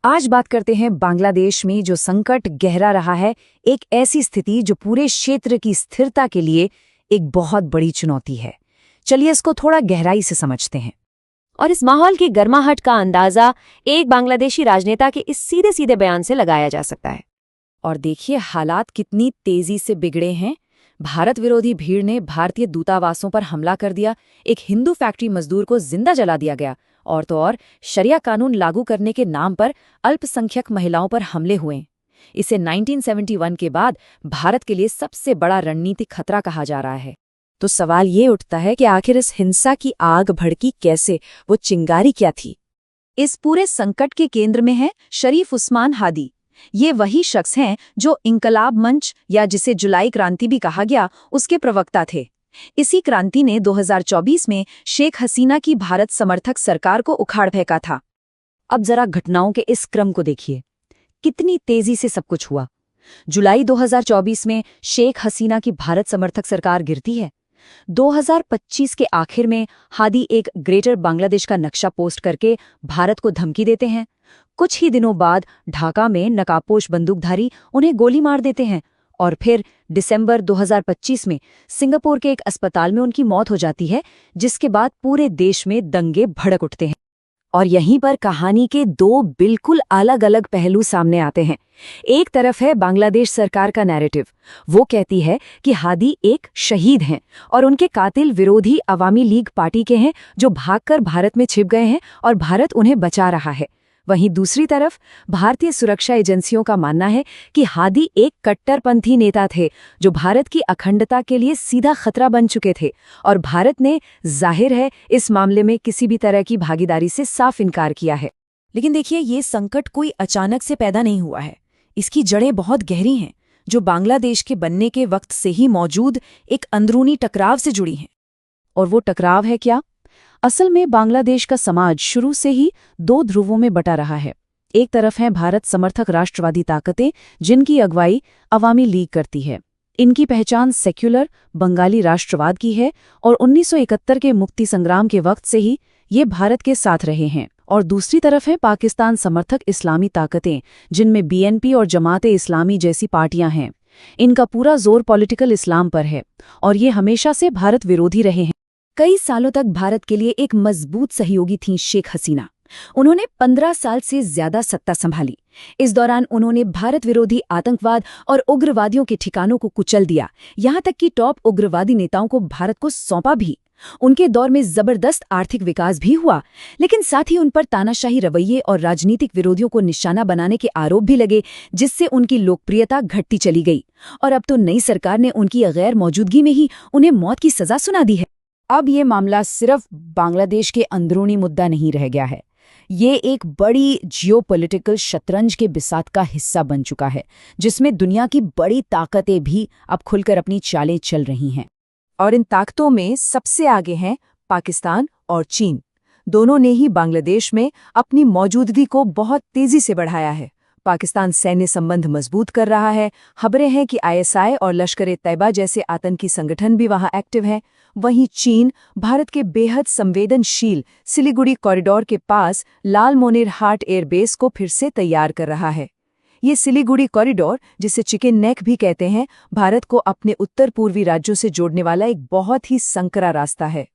आज बात करते हैं बांग्लादेश में जो संकट गहरा रहा है, एक ऐसी स्थिति जो पूरे क्षेत्र की स्थिरता के लिए एक बहुत बड़ी चुनौती है। चलिए इसको थोड़ा गहराई से समझते हैं। और इस माहौल की गर्माहट का अंदाजा एक बांग्लादेशी राजनेता के इस सीधे सीधे बयान से लगाया जा सकता है। और देखिए हालात कितनी तेजी से बिगड़े हैं। भारत विरोधी भीड़ ने भारतीय दूतावासों पर हमला कर दिया, एक हिंदू फैक्ट्री मजदूर को जिंदा जला दिया गया, और तो और शरिया कानून लागू करने के नाम पर अल्पसंख्यक महिलाओं पर हमले हुए। इसे 1971 के बाद भारत के लिए सबसे बड़ा रणनीतिक खतरा कहा जा रहा है। तो सवाल ये उठता है कि आखिर इस हिंसा की आग भड़की कैसे, वो चिंगारी क्या थी? इस पूरे संकट के केंद्र में है शरीफ उस्मान हादी। ये वही शख्स हैं जो इंकलाब मंच या जिसे जुलाई क्रांति भी कहा गया, उसके प्रवक्ता थे। इसी क्रांति ने 2024 में शेख हसीना की भारत समर्थक सरकार को उखाड़ फेंका था। अब जरा घटनाओं के इस क्रम को देखिए, कितनी तेजी से सब कुछ हुआ। जुलाई 2024 में शेख हसीना की भारत समर्थक सरकार गिरती है। 2025 के आखिर में हादी एक ग्रेटर बांग्लादेश का नक्शा पोस्ट करके भारत को धमकी देते हैं। कुछ ही दिनों बाद ढाका में नकाबपोश बंदूकधारी उन्हें गोली मार देते हैं, और फिर दिसंबर 2025 में सिंगापुर के एक अस्पताल में उनकी मौत हो जाती है, जिसके बाद पूरे देश में दंगे भड़क उठते हैं। और यहीं पर कहानी के दो बिल्कुल अलग अलग पहलू सामने आते हैं। एक तरफ है बांग्लादेश सरकार का नैरेटिव। वो कहती है कि हादी एक शहीद हैं और उनके कातिल विरोधी अवामी लीग पार्टी के हैं जो भागकर भारत में छिप गए हैं और भारत उन्हें बचा रहा है। वहीं दूसरी तरफ भारतीय सुरक्षा एजेंसियों का मानना है कि हादी एक कट्टरपंथी नेता थे जो भारत की अखंडता के लिए सीधा खतरा बन चुके थे, और भारत ने जाहिर है इस मामले में किसी भी तरह की भागीदारी से साफ इनकार किया है। लेकिन देखिए, ये संकट कोई अचानक से पैदा नहीं हुआ है। इसकी जड़ें बहुत गहरी हैं, जो बांग्लादेश के बनने के वक्त से ही मौजूद एक अंदरूनी टकराव से जुड़ी हैं। और वो टकराव है क्या? असल में बांग्लादेश का समाज शुरू से ही दो ध्रुवों में बटा रहा है। एक तरफ हैं भारत समर्थक राष्ट्रवादी ताकतें, जिनकी अगुवाई अवामी लीग करती है। इनकी पहचान सेक्युलर बंगाली राष्ट्रवाद की है और 1971 के मुक्ति संग्राम के वक्त से ही ये भारत के साथ रहे हैं। और दूसरी तरफ है पाकिस्तान समर्थक इस्लामी ताकतें, जिनमें बीएनपी और जमाते इस्लामी जैसी पार्टियां हैं। इनका पूरा जोर पॉलिटिकल इस्लाम पर है और ये हमेशा से भारत विरोधी रहे हैं। कई सालों तक भारत के लिए एक मजबूत सहयोगी थीं शेख हसीना। उन्होंने 15 साल से ज्यादा सत्ता संभाली। इस दौरान उन्होंने भारत विरोधी आतंकवाद और उग्रवादियों के ठिकानों को कुचल दिया, यहां तक कि टॉप उग्रवादी नेताओं को भारत को सौंपा भी। उनके दौर में जबरदस्त आर्थिक विकास भी हुआ, लेकिन साथ ही उन पर तानाशाही रवैये और राजनीतिक विरोधियों को निशाना बनाने के आरोप भी लगे, जिससे उनकी लोकप्रियता घटती चली गई। और अब तो नई सरकार ने उनकी गैर मौजूदगी में ही उन्हें मौत की सजा सुना दी है। अब ये मामला सिर्फ बांग्लादेश के अंदरूनी मुद्दा नहीं रह गया है, ये एक बड़ी जियोपॉलिटिकल शतरंज के बिसात का हिस्सा बन चुका है, जिसमें दुनिया की बड़ी ताकतें भी अब खुलकर अपनी चालें चल रही हैं। और इन ताकतों में सबसे आगे हैं पाकिस्तान और चीन। दोनों ने ही बांग्लादेश में अपनी मौजूदगी को बहुत तेजी से बढ़ाया है। पाकिस्तान सैन्य संबंध मजबूत कर रहा है। खबरें हैं कि आईएसआई और लश्कर-ए-तैयबा जैसे आतंकी संगठन भी वहां एक्टिव हैं। वहीं चीन भारत के बेहद संवेदनशील सिलीगुड़ी कॉरिडोर के पास लाल मोनेर हाट एयरबेस को फिर से तैयार कर रहा है। ये सिलीगुड़ी कॉरिडोर, जिसे चिकन नेक भी कहते हैं, भारत को अपने उत्तर पूर्वी राज्यों से जोड़ने वाला एक बहुत ही संकरा रास्ता है।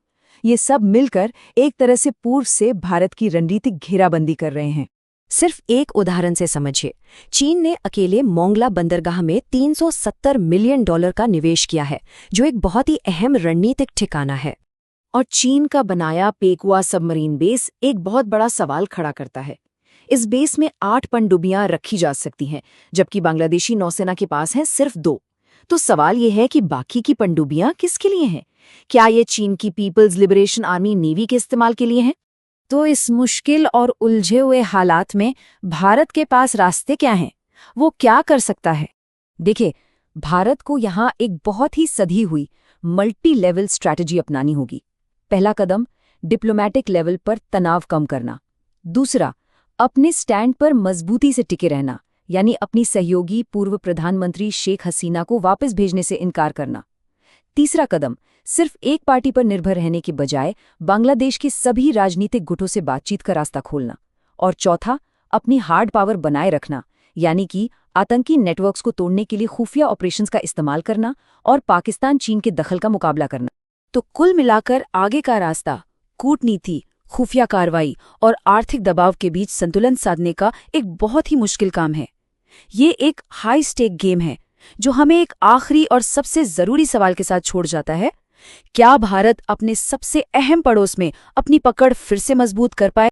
ये सब मिलकर एक तरह से पूर्व से भारत की रणनीतिक घेराबंदी कर रहे हैं। सिर्फ एक उदाहरण से समझिए, चीन ने अकेले मोंगला बंदरगाह में $370 मिलियन का निवेश किया है, जो एक बहुत ही अहम रणनीतिक ठिकाना है। और चीन का बनाया पेकुआ सबमरीन बेस एक बहुत बड़ा सवाल खड़ा करता है। इस बेस में 8 पनडुब्बियां रखी जा सकती हैं, जबकि बांग्लादेशी नौसेना के पास हैं सिर्फ 2। तो सवाल ये है कि बाकी की पनडुब्बियां किसके लिए हैं? क्या ये चीन की पीपल्स लिबरेशन आर्मी नेवी के इस्तेमाल के लिए हैं? तो इस मुश्किल और उलझे हुए हालात में भारत के पास रास्ते क्या हैं? वो क्या कर सकता है? देखिए, भारत को यहाँ एक बहुत ही सधी हुई मल्टी लेवल स्ट्रैटेजी अपनानी होगी। पहला कदम, डिप्लोमैटिक लेवल पर तनाव कम करना। दूसरा, अपने स्टैंड पर मजबूती से टिके रहना, यानी अपनी सहयोगी पूर्व प्रधानमंत्री शेख हसीना को वापस भेजने से इनकार करना। तीसरा कदम, सिर्फ एक पार्टी पर निर्भर रहने के बजाय बांग्लादेश के सभी राजनीतिक गुटों से बातचीत का रास्ता खोलना। और चौथा, अपनी हार्ड पावर बनाए रखना, यानी कि आतंकी नेटवर्क्स को तोड़ने के लिए खुफिया ऑपरेशंस का इस्तेमाल करना और पाकिस्तान चीन के दखल का मुकाबला करना। तो कुल मिलाकर आगे का रास्ता कूटनीति, खुफिया कार्रवाई और आर्थिक दबाव के बीच संतुलन साधने का एक बहुत ही मुश्किल काम है। ये एक हाई स्टेक गेम है जो हमें एक आखिरी और सबसे जरूरी सवाल के साथ छोड़ जाता है, क्या भारत अपने सबसे अहम पड़ोस में अपनी पकड़ फिर से मजबूत कर पाए?